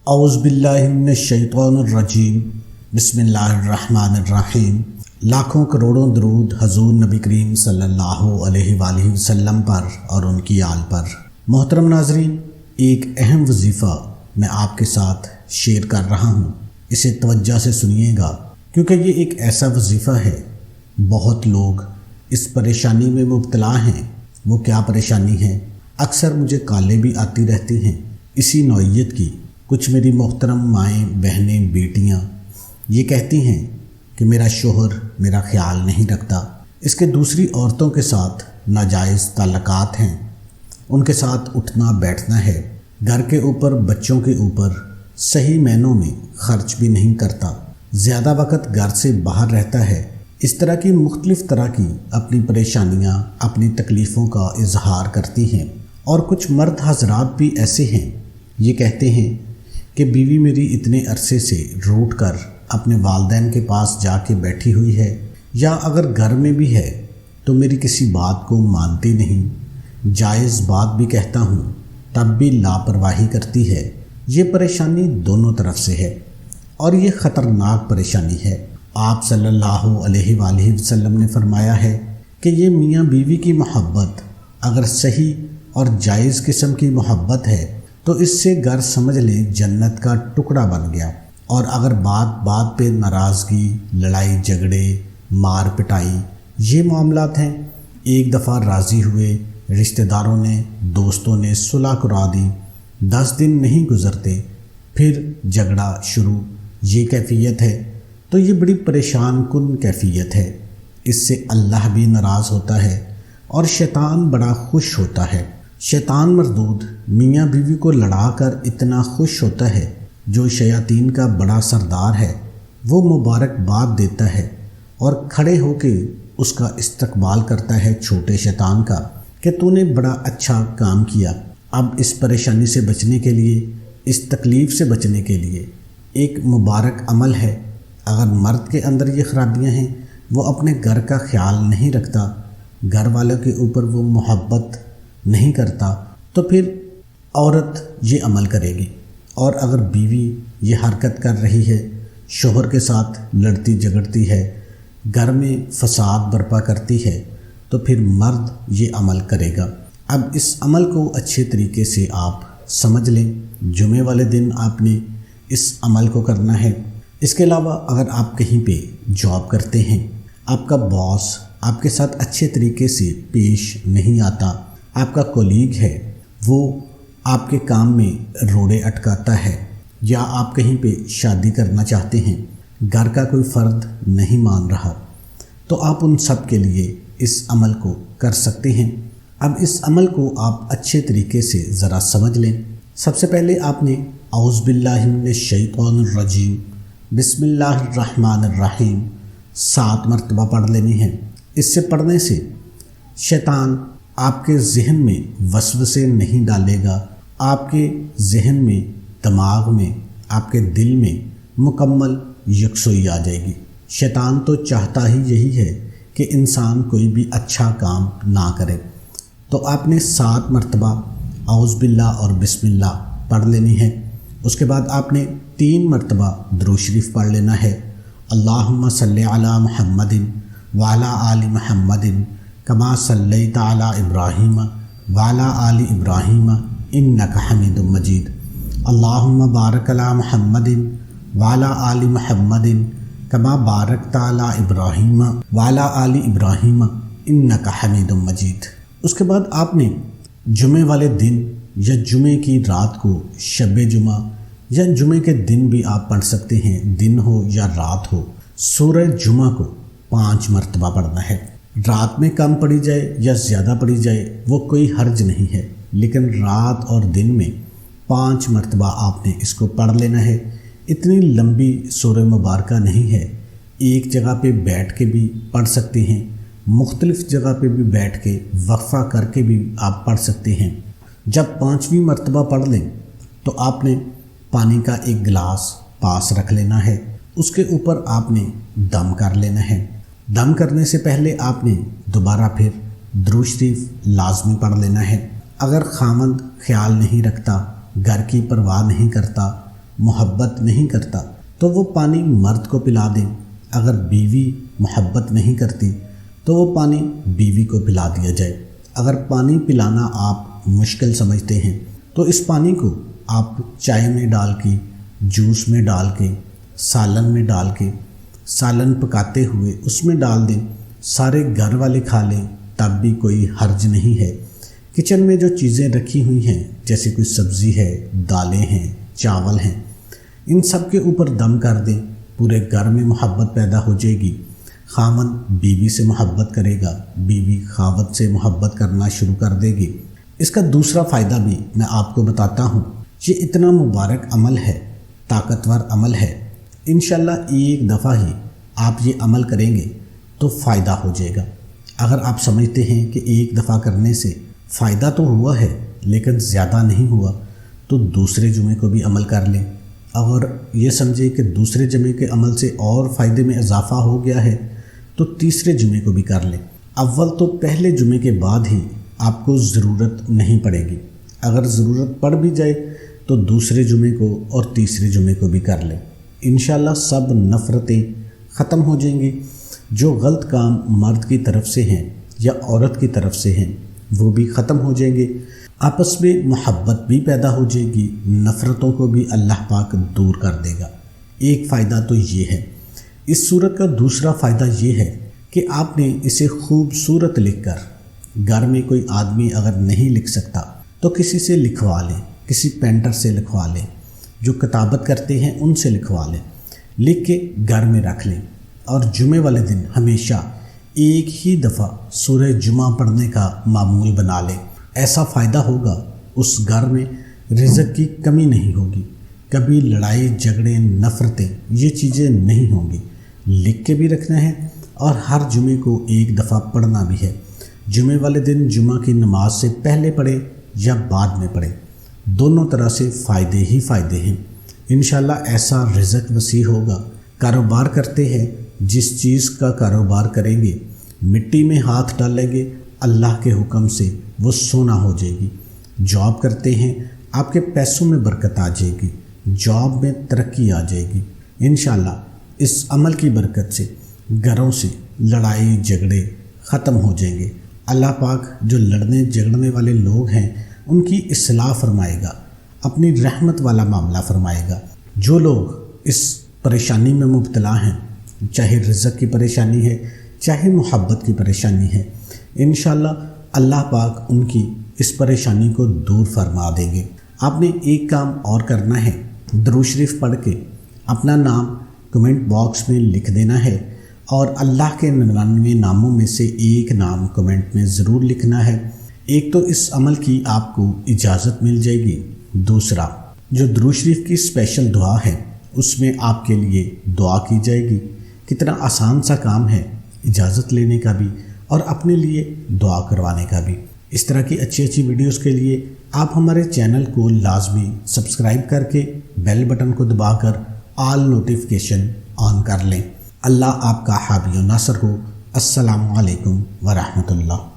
اعوذ باللہ من الشیطان الرجیم بسم اللہ الرحمن الرحیم۔ لاکھوں کروڑوں درود حضور نبی کریم صلی اللہ علیہ وآلہ وسلم پر اور ان کی آل پر۔ محترم ناظرین، ایک اہم وظیفہ میں آپ کے ساتھ شیئر کر رہا ہوں، اسے توجہ سے سنیے گا کیونکہ یہ ایک ایسا وظیفہ ہے۔ بہت لوگ اس پریشانی میں مبتلا ہیں۔ وہ کیا پریشانی ہے؟ اکثر مجھے کالیں بھی آتی رہتی ہیں اسی نوعیت کی۔ کچھ میری محترم مائیں، بہنیں، بیٹیاں یہ کہتی ہیں کہ میرا شوہر میرا خیال نہیں رکھتا، اس کے دوسری عورتوں کے ساتھ ناجائز تعلقات ہیں، ان کے ساتھ اٹھنا بیٹھنا ہے، گھر کے اوپر بچوں کے اوپر صحیح معنوں میں خرچ بھی نہیں کرتا، زیادہ وقت گھر سے باہر رہتا ہے۔ اس طرح کی مختلف طرح کی اپنی پریشانیاں، اپنی تکلیفوں کا اظہار کرتی ہیں۔ اور کچھ مرد حضرات بھی ایسے ہیں، یہ کہتے ہیں کہ بیوی میری اتنے عرصے سے روٹھ کر اپنے والدین کے پاس جا کے بیٹھی ہوئی ہے، یا اگر گھر میں بھی ہے تو میری کسی بات کو مانتی نہیں، جائز بات بھی کہتا ہوں تب بھی لاپرواہی کرتی ہے۔ یہ پریشانی دونوں طرف سے ہے اور یہ خطرناک پریشانی ہے۔ آپ صلی اللہ علیہ وآلہ وسلم نے فرمایا ہے کہ یہ میاں بیوی کی محبت اگر صحیح اور جائز قسم کی محبت ہے تو اس سے گھر سمجھ لیں جنت کا ٹکڑا بن گیا، اور اگر بات بات پہ ناراضگی، لڑائی جھگڑے، مار پٹائی یہ معاملات ہیں، ایک دفعہ راضی ہوئے، رشتہ داروں نے، دوستوں نے صلح کرا دی، 10 دن نہیں گزرتے پھر جھگڑا شروع، یہ کیفیت ہے تو یہ بڑی پریشان کن کیفیت ہے۔ اس سے اللہ بھی ناراض ہوتا ہے اور شیطان بڑا خوش ہوتا ہے۔ شیطان مردود میاں بیوی کو لڑا کر اتنا خوش ہوتا ہے، جو شیاطین کا بڑا سردار ہے وہ مبارکباد دیتا ہے اور کھڑے ہو کے اس کا استقبال کرتا ہے چھوٹے شیطان کا کہ تو نے بڑا اچھا کام کیا۔ اب اس پریشانی سے بچنے کے لیے، اس تکلیف سے بچنے کے لیے ایک مبارک عمل ہے۔ اگر مرد کے اندر یہ خرابیاں ہیں، وہ اپنے گھر کا خیال نہیں رکھتا، گھر والوں کے اوپر وہ محبت نہیں کرتا، تو پھر عورت یہ عمل کرے گی۔ اور اگر بیوی یہ حرکت کر رہی ہے، شوہر کے ساتھ لڑتی جھگڑتی ہے، گھر میں فساد برپا کرتی ہے، تو پھر مرد یہ عمل کرے گا۔ اب اس عمل کو اچھے طریقے سے آپ سمجھ لیں۔ جمعے والے دن آپ نے اس عمل کو کرنا ہے۔ اس کے علاوہ اگر آپ کہیں پہ جاب کرتے ہیں، آپ کا باس آپ کے ساتھ اچھے طریقے سے پیش نہیں آتا، آپ کا کولیگ ہے وہ آپ کے کام میں روڑے اٹکاتا ہے، یا آپ کہیں پہ شادی کرنا چاہتے ہیں، گھر کا کوئی فرد نہیں مان رہا، تو آپ ان سب کے لیے اس عمل کو کر سکتے ہیں۔ اب اس عمل کو آپ اچھے طریقے سے ذرا سمجھ لیں۔ سب سے پہلے آپ نے اعوذ باللہ من الشیطان الرجیم بسم اللہ الرحمن الرحیم 7 مرتبہ پڑھ لینی ہے۔ اس سے پڑھنے سے شیطان آپ کے ذہن میں وسوسے نہیں ڈالے گا، آپ کے ذہن میں، دماغ میں، آپ کے دل میں مکمل یکسوئی آ جائے گی۔ شیطان تو چاہتا ہی یہی ہے کہ انسان کوئی بھی اچھا کام نہ کرے۔ تو آپ نے 7 مرتبہ اعوذ باللہ اور بسم اللہ پڑھ لینی ہے۔ اس کے بعد آپ نے 3 مرتبہ درود شریف پڑھ لینا ہے۔ اللہم صلی علی محمد وعلی آل محمد کما صلیت علی ابراہیم وعلی آل ابراہیم انک حمید مجید۔ اللہم بارک علی محمد وعلی آل محمد کما بارکت علی ابراہیم وعلی آل ابراہیم انک حمید مجید۔ اس کے بعد آپ نے جمعے والے دن یا جمعے کی رات کو، شب جمعہ یا جمعے کے دن بھی آپ پڑھ سکتے ہیں، دن ہو یا رات ہو، سورہ جمعہ کو 5 مرتبہ پڑھنا ہے۔ رات میں کم پڑھی جائے یا زیادہ پڑھی جائے وہ کوئی حرج نہیں ہے، لیکن رات اور دن میں 5 مرتبہ آپ نے اس کو پڑھ لینا ہے۔ اتنی لمبی سورہ مبارکہ نہیں ہے، ایک جگہ پہ بیٹھ کے بھی پڑھ سکتے ہیں، مختلف جگہ پہ بھی بیٹھ کے وقفہ کر کے بھی آپ پڑھ سکتے ہیں۔ جب 5ویں مرتبہ پڑھ لیں تو آپ نے پانی کا ایک گلاس پاس رکھ لینا ہے، اس کے اوپر آپ نے دم کر لینا ہے۔ دم کرنے سے پہلے آپ نے دوبارہ پھر درود شریف لازمی پڑھ لینا ہے۔ اگر خاوند خیال نہیں رکھتا، گھر کی پرواہ نہیں کرتا، محبت نہیں کرتا تو وہ پانی مرد کو پلا دیں، اگر بیوی محبت نہیں کرتی تو وہ پانی بیوی کو پلا دیا جائے۔ اگر پانی پلانا آپ مشکل سمجھتے ہیں تو اس پانی کو آپ چائے میں ڈال کے، جوس میں ڈال کے، سالن میں ڈال کے، سالن پکاتے ہوئے اس میں ڈال دیں، سارے گھر والے کھا لیں تب بھی کوئی حرج نہیں ہے۔ کچن میں جو چیزیں رکھی ہوئی ہیں جیسے کوئی سبزی ہے، دالیں ہیں، چاول ہیں، ان سب کے اوپر دم کر دیں، پورے گھر میں محبت پیدا ہو جائے گی۔ خاوند بیوی سے محبت کرے گا، بیوی خاوند سے محبت کرنا شروع کر دے گی۔ اس کا دوسرا فائدہ بھی میں آپ کو بتاتا ہوں۔ یہ اتنا مبارک عمل ہے، طاقتور عمل ہے، انشاءاللہ ایک دفعہ ہی آپ یہ عمل کریں گے تو فائدہ ہو جائے گا۔ اگر آپ سمجھتے ہیں کہ ایک دفعہ کرنے سے فائدہ تو ہوا ہے لیکن زیادہ نہیں ہوا تو دوسرے جمعے کو بھی عمل کر لیں۔ اگر یہ سمجھے کہ دوسرے جمعے کے عمل سے اور فائدے میں اضافہ ہو گیا ہے تو تیسرے جمعے کو بھی کر لیں۔ اول تو پہلے جمعے کے بعد ہی آپ کو ضرورت نہیں پڑے گی، اگر ضرورت پڑ بھی جائے تو دوسرے جمعے کو اور تیسرے جمعے کو بھی کر لیں۔ انشاءاللہ سب نفرتیں ختم ہو جائیں گی۔ جو غلط کام مرد کی طرف سے ہیں یا عورت کی طرف سے ہیں وہ بھی ختم ہو جائیں گے، آپس میں محبت بھی پیدا ہو جائے گی، نفرتوں کو بھی اللہ پاک دور کر دے گا۔ ایک فائدہ تو یہ ہے۔ اس صورت کا دوسرا فائدہ یہ ہے کہ آپ نے اسے خوبصورت لکھ کر، گھر میں کوئی آدمی اگر نہیں لکھ سکتا تو کسی سے لکھوا لیں، کسی پینٹر سے لکھوا لیں، جو کتابت کرتے ہیں ان سے لکھوا لیں، لکھ کے گھر میں رکھ لیں اور جمعے والے دن ہمیشہ ایک ہی دفعہ سورہ جمعہ پڑھنے کا معمول بنا لیں۔ ایسا فائدہ ہوگا، اس گھر میں رزق کی کمی نہیں ہوگی، کبھی لڑائی جھگڑے نفرتیں یہ چیزیں نہیں ہوں گی۔ لکھ کے بھی رکھنا ہے اور ہر جمعے کو ایک دفعہ پڑھنا بھی ہے۔ جمعے والے دن جمعہ کی نماز سے پہلے پڑھیں یا بعد میں پڑھیں، دونوں طرح سے فائدے ہی فائدے ہیں۔ انشاءاللہ ایسا رزق وسیع ہوگا۔ کاروبار کرتے ہیں، جس چیز کا کاروبار کریں گے، مٹی میں ہاتھ ڈالیں گے، اللہ کے حکم سے وہ سونا ہو جائے گی۔ جاب کرتے ہیں، آپ کے پیسوں میں برکت آ جائے گی، جاب میں ترقی آ جائے گی۔ انشاءاللہ اس عمل کی برکت سے گھروں سے لڑائی جھگڑے ختم ہو جائیں گے۔ اللہ پاک جو لڑنے جھگڑنے والے لوگ ہیں ان کی اصلاح فرمائے گا، اپنی رحمت والا معاملہ فرمائے گا۔ جو لوگ اس پریشانی میں مبتلا ہیں، چاہے رزق کی پریشانی ہے، چاہے محبت کی پریشانی ہے، انشاءاللہ اللہ پاک ان کی اس پریشانی کو دور فرما دیں گے۔ آپ نے ایک کام اور کرنا ہے، درود شریف پڑھ کے اپنا نام کمنٹ باکس میں لکھ دینا ہے اور اللہ کے 99 ناموں میں سے ایک نام کمنٹ میں ضرور لکھنا ہے۔ ایک تو اس عمل کی آپ کو اجازت مل جائے گی، دوسرا جو درود شریف کی اسپیشل دعا ہے اس میں آپ کے لیے دعا کی جائے گی۔ کتنا آسان سا کام ہے اجازت لینے کا بھی اور اپنے لیے دعا کروانے کا بھی۔ اس طرح کی اچھی اچھی ویڈیوز کے لیے آپ ہمارے چینل کو لازمی سبسکرائب کر کے بیل بٹن کو دبا کر آل نوٹیفیکیشن آن کر لیں۔ اللہ آپ کا حامی و ناصر ہو۔ السلام علیکم ورحمۃ اللہ۔